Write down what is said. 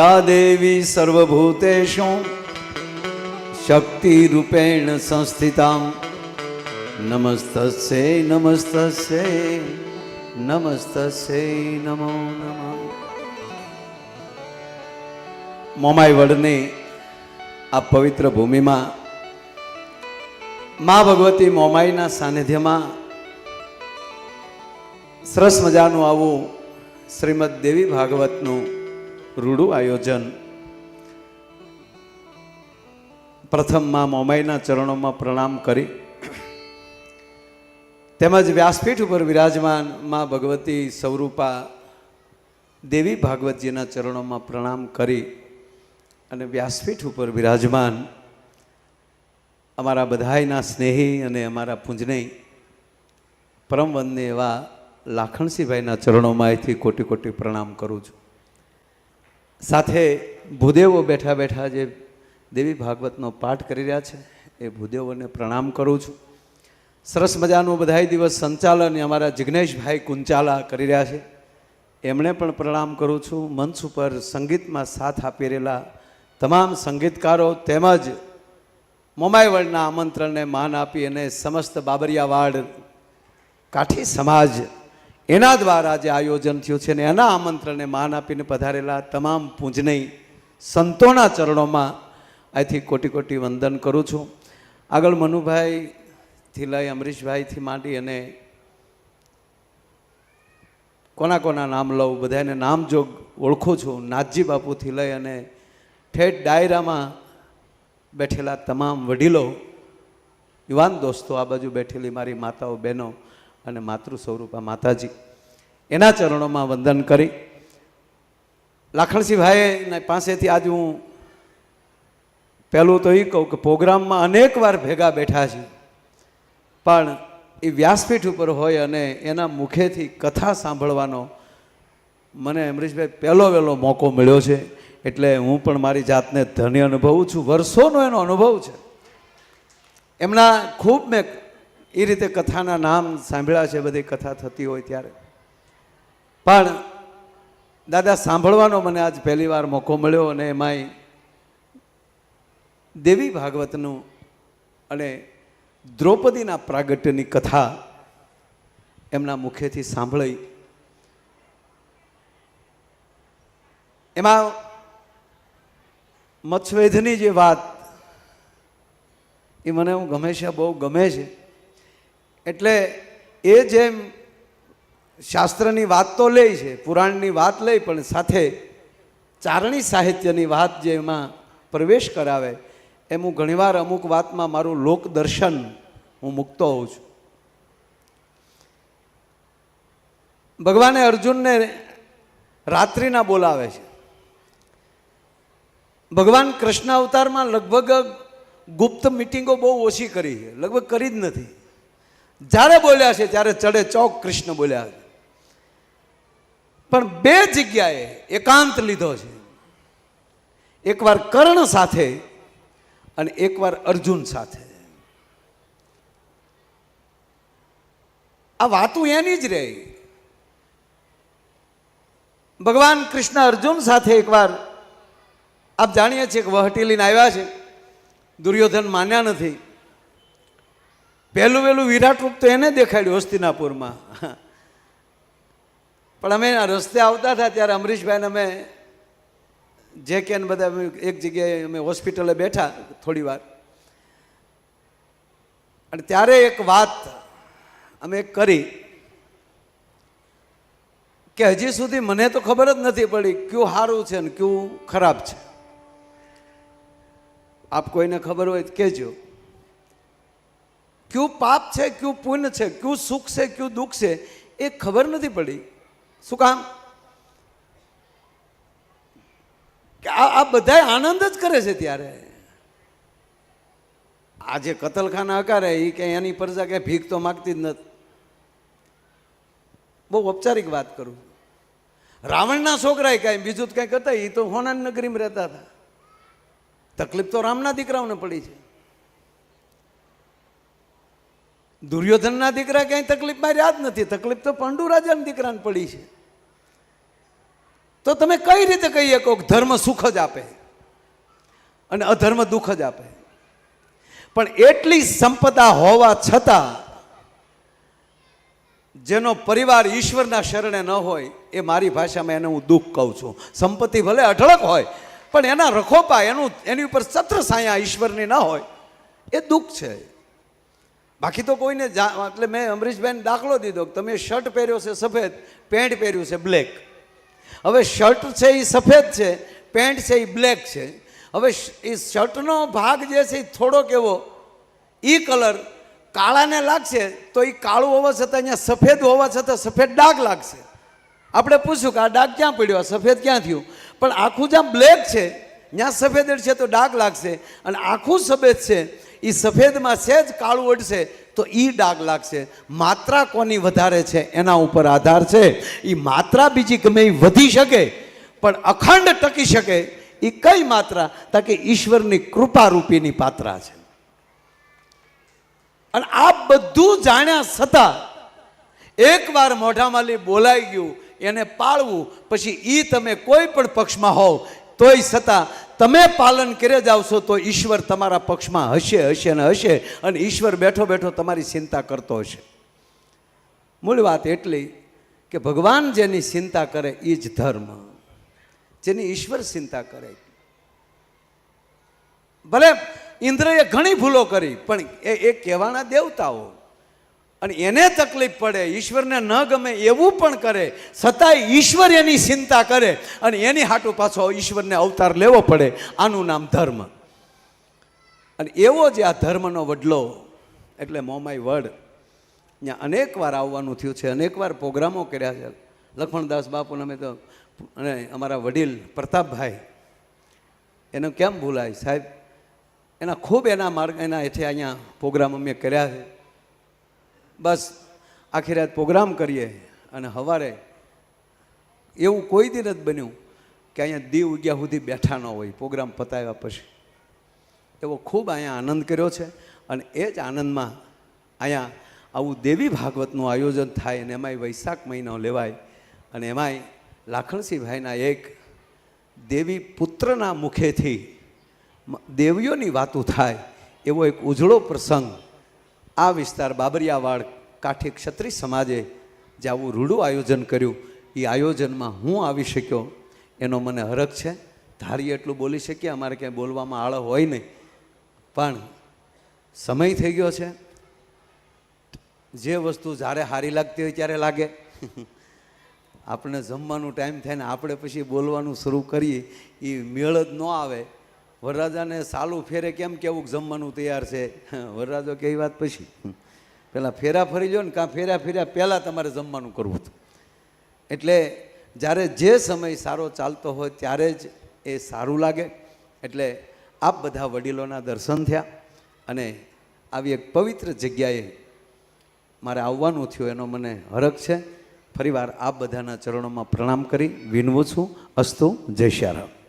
या देवी सर्वभूतेषु शक्तिरूपेण संस्थितां नमस्तस्यै नमस्तस्यै नमस्तस्यै नमो नमः। मोमाई वडनी आ पवित्र भूमि में माँ भगवती मोमाईना सानिध्य में सरस मजानु आवु श्रीमद देवी भागवतनु रूडू आयोजन। प्रथम माँ मोमाईना चरणों में प्रणाम करी तेमज व्यासपीठ पर विराजमान माँ भगवती स्वरूपा देवी भागवतजीना चरणों में प्रणाम करी अने व्यासपीठ पर विराजमान अमारा बधाईना स्नेही अने अमारा पूजनीय परम वंदनीय एवा लाखणसिंह भाईना चरणों में अहींथी कोटी कोटी प्रणाम करूँ छूं। साथे भूदेवो बैठा बैठा जे देवी भागवतनो पाठ करी रह्या छे ए भूदेवोने प्रणाम करूँ छूं। सरस मजानुं बधाई दिवस संचालन अमारा जिग्नेश भाई कुंचाला करी रह्या छे एमणे पण प्रणाम करूँ छूं। मंच पर संगीत में साथ आपी रहेला तमाम संगीतकारों तेमज मोमाई वर्ल्डना आमंत्रण ने मान आपी अने समस्त बाबरियावाड़ काठी समाज एना द्वारा जे आयोजन थयुं छे ने एना आमंत्रण ने मान आपीने पधारेला तमाम पूजनीय संतोना चरणों में आथी कोटी कोटी वंदन करूँ छूं। आगळ मनुभाई थी लई अमरीश भाई थी मांडी अने कोना कोना नाम लઉં बधाने नाम जोग ओळखुं छुं। नाथजी बापू थी लई अने ठेठ डायरा में बैठेला तमाम वडीलों युवान दोस्तों आ बाजू बैठेली मारी माताओं बहनों अने मातृ स्वरूपा माताजी एना चरणों में वंदन करी लाखणसिंह भाई पासेथी आज हूँ पहलू तो ये कहूँ कि प्रोग्राम में अनेक वार भेगा बैठा छे पण ए व्यासपीठ पर होय अने एना मुखेथी कथा सांभळवानो मने अमरीशभाई पहलो वेलो मौको मळ्यो छे एटले हूँ पण मारी जातने धन्य अनुभवुं छुं। वर्षोनो एनो अनुभव छे। एमना खूब मैं ए रीते कथाना नाम सांभळ्या छे बधी कथा थती होय त्यारे पण दादा सांभळवानो मने आज पहली वार मौको मळ्यो अने एमांय देवी भागवतनुं अने द्रौपदीना प्रागट्यनी कथा एमना मुखेथी सांभळी एमां मत्स्यवेधनी जे वात ए मने गमे छे बहु गमे छे एटले ए जेम शास्त्रनी वात तो ले छे पुराणनी वात लई पण साथे चारणी साहित्यनी वात जे एमां प्रवेश करावे एम हूँ घणीवार अमुक वात में मारू लोकदर्शन हूँ मूकतो होऊं छुं। भगवाने अर्जुन ने रात्रिना बोलावे छे। भगवान कृष्ण अवतार में लगभग गुप्त मीटिंगों बहुत ओછી करी है, लगभग करी ज नथी। ज्यारे बोल्या छे त्यारे चढ़े चौक कृष्ण बोल्या पण बे जग्याए एकांत लीधो छे। एक वार कर्ण साथे अने एक वार अर्जुन साथे। आ वातुं एनी ज रही। भगवान कृष्ण अर्जुन साथे एक बार आप जाणीए छीए कि वहटी लईने आव्या छे। दुर्योधन मान्या नथी। पहेलुं वेलुं विराट रूप तो एने देखाड्युं हस्तिनापुर में पण अमे रस्ते आवता था त्यारे अमरीशभाई ने अमे जे के बधा एक जगह अमे होस्पिटले बैठा थोड़ी वार अने त्यारे एक बात अमे करी कि हजी सुधी मने तो खबर ज नथी पड़ी क्यों हारू छे ने क्यों खराब छे। आप कोईने खबर होय तो कहेजो क्यों पाप छे क्यों पुण्य छे क्यों सुख छे क्यों दुख छे ए खबर नथी पड़ी। शुं काम आ बधाय आनंद ज करे छे। त्यारे आज कतलखाना हकारे ई के एनी प्रजा के भीख तो मागती ज नथी। बहु औपचारिक बात करूँ। रावणना छोकराए कई बीजू तो कई करता ई तो होनानी नगरी में रहता था। तकलीफ तो रामना दीकराओने पड़ी छे। दुर्योधनना दीकरा कई तकलीफ में रह्या ज नथी। तकलीफ तो पांडु राजाना दीकराने पड़ी छे। તો તમે કઈ રીતે કહી શકો કે ધર્મ સુખ જ આપે અને અધર્મ દુઃખ જ આપે? પણ એટલી સંપદા હોવા છતાં જેનો પરિવાર ઈશ્વરના શરણે ન હોય એ મારી ભાષામાં એને હું દુઃખ કહું છું. સંપત્તિ ભલે અઢળક હોય પણ એના રખોપા એની ઉપર છત્ર છાયા ઈશ્વરની ન હોય એ દુઃખ છે. બાકી તો કોઈને એટલે મેં અમરીશભાઈને દાખલો દીધો કે તમે શર્ટ પહેર્યો છે સફેદ, પેન્ટ પહેર્યું છે બ્લેક. હવે શર્ટ છે એ સફેદ છે, પેન્ટ છે એ બ્લેક છે. હવે એ શર્ટનો ભાગ જે છે એ થોડોક એવો એ કલર કાળાને લાગશે તો એ કાળું હોવા છતાં અહીંયા સફેદ હોવા છતાં સફેદ ડાઘ લાગશે. આપણે પૂછ્યું કે આ ડાઘ ક્યાં પડ્યો, આ સફેદ ક્યાં થયું? પણ આખું જ્યાં બ્લેક છે ત્યાં સફેદ અડશે તો ડાઘ લાગશે, અને આખું સફેદ છે એ સફેદમાં સહેજ કાળું અડશે તો એ ડાઘ લાગશે. માત્રા કોની વધારે છે એના ઉપર આધાર છે. એ માત્રા બીજી ગમે એ વધી શકે પણ અખંડ ટકી શકે એ કઈ માત્રા? તાકે ઈશ્વરની કૃપારૂપીની પાત્રા છે. અને આ બધું જાણ્યા છતાં એકવાર મોઢામાંથી બોલાઈ ગયું એને પાળવું, પછી એ તમે કોઈ પણ પક્ષમાં હોવ તોય છતાં તમે પાલન કરે જાવશો તો ઈશ્વર તમારા પક્ષમાં હશે હશે ને હશે, અને ઈશ્વર બેઠો બેઠો તમારી ચિંતા કરતો હશે. મૂળ વાત એટલી કે ભગવાન જેની ચિંતા કરે એ જ ધર્મ, જેની ઈશ્વર ચિંતા કરે. ભલે ઇન્દ્રએ ઘણી ભૂલો કરી પણ એ કહેવાના દેવતાઓ, અને એને તકલીફ પડે, ઈશ્વરને ન ગમે એવું પણ કરે, છતાંય ઈશ્વર એની ચિંતા કરે અને એની હાટું પાછો ઈશ્વરને અવતાર લેવો પડે. આનું નામ ધર્મ. અને એવો જ આ ધર્મનો વડલો એટલે મોમાઈ વડ. ત્યાં અનેક વાર આવવાનું થયું છે, અનેક વાર પ્રોગ્રામો કર્યા છે. લક્ષ્મણદાસ બાપુને અમે તો, અને અમારા વડીલ પ્રતાપભાઈ, એને કેમ ભૂલાય સાહેબ, એના ખૂબ એના માર્ગ એના હેઠે અહીંયા પ્રોગ્રામ અમે કર્યા છે. બસ આખી રાત પ્રોગ્રામ કરીએ અને સવારે એવું કોઈ દિન જ બન્યું કે અહીંયા દીવ ઉગ્યા સુધી બેઠા ન હોય પ્રોગ્રામ પતાવ્યા પછી. એવો ખૂબ અહીંયા આનંદ કર્યો છે. અને એ જ આનંદમાં અહીંયા આવું દેવી ભાગવતનું આયોજન થાય અને એમાંય વૈશાખ મહિનો લેવાય, અને એમાંય લાખણસિંહભાઈના એક દેવી પુત્રના મુખેથી દેવીઓની વાતો થાય એવો એક ઉજળો પ્રસંગ આ વિસ્તાર બાબરિયાવાડ કાઠી ક્ષત્રિય સમાજે જે આવું રૂડું આયોજન કર્યું, એ આયોજનમાં હું આવી શક્યો એનો મને હરખ છે. ધારીએ એટલું બોલી શકીએ, અમારે ક્યાંય બોલવામાં આળ હોય નહીં, પણ સમય થઈ ગયો છે. જે વસ્તુ જ્યારે સારી લાગતી હોય ત્યારે લાગે. આપણે જમવાનું ટાઈમ થાય ને આપણે પછી બોલવાનું શરૂ કરીએ એ મેળ જ ન આવે. વરરાજાને સાલું ફેરે કેમ કેવું જમવાનું તૈયાર છે, વરરાજો કે વાત પછી પહેલાં ફેરા ફરી લો ને, કાં ફેર્યા પહેલાં તમારે જમવાનું કરવું હતું. એટલે જ્યારે જે સમય સારો ચાલતો હોય ત્યારે જ એ સારું લાગે. એટલે આપ બધા વડીલોના દર્શન થયા અને આવી એક પવિત્ર જગ્યાએ મારે આવવાનું થયું એનો મને હરખ છે. ફરીવાર આપ બધાના ચરણોમાં પ્રણામ કરી વિનવું છું. અસ્તુ. જય શ્રી રામ.